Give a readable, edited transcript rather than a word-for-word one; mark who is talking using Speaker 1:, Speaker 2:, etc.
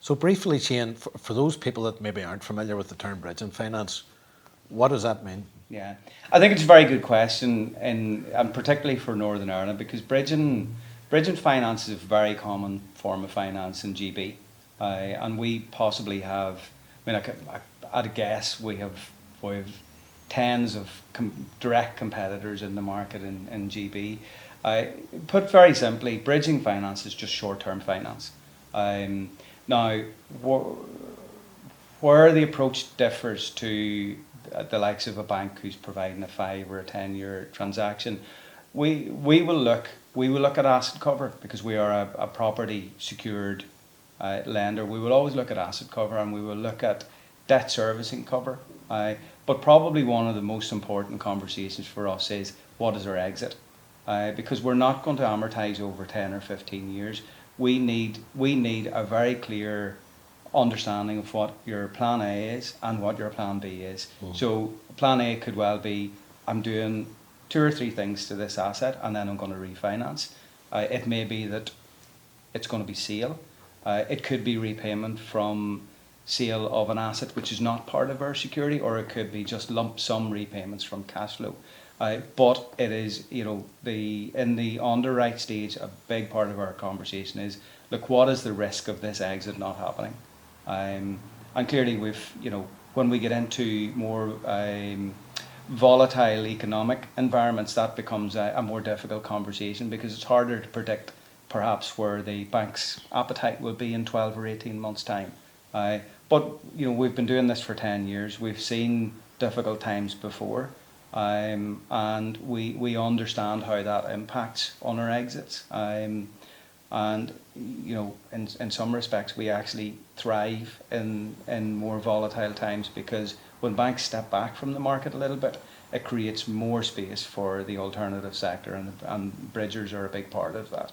Speaker 1: So briefly, Shane, for those people that maybe aren't familiar with the term bridging finance, what does that mean?
Speaker 2: Yeah, I think it's a very good question, and particularly for Northern Ireland, because bridging finance is a very common form of finance in GB, and we possibly have. I mean, at a guess, we have tens of direct competitors in the market in GB. Put very simply, bridging finance is just short-term finance. Um, Now, where the approach differs to the likes of a bank who's providing a 5 or a 10 year transaction, we will look at asset cover because we are a property secured lender. We will always look at asset cover, and we will look at debt servicing cover. But probably one of the most important conversations for us is what is our exit, because we're not going to amortize over 10 or 15 years. We need a very clear understanding of what your plan A is and what your plan B is. So plan A could well be, I'm doing 2 or 3 things to this asset and then I'm going to refinance. It may be that it's going to be sale. It could be repayment from sale of an asset which is not part of our security, or it could be just lump sum repayments from cash flow. But it is, in the underwrite stage, a big part of our conversation is, look, what is the risk of this exit not happening? And clearly, when we get into more volatile economic environments, that becomes a more difficult conversation because it's harder to predict perhaps where the bank's appetite will be in 12 or 18 months' time. But we've been doing this for 10 years. We've seen difficult times before, and we understand how that impacts on our exits. And in some respects, we actually thrive in more volatile times, because when banks step back from the market a little bit, it creates more space for the alternative sector, and bridgers are a big part of that.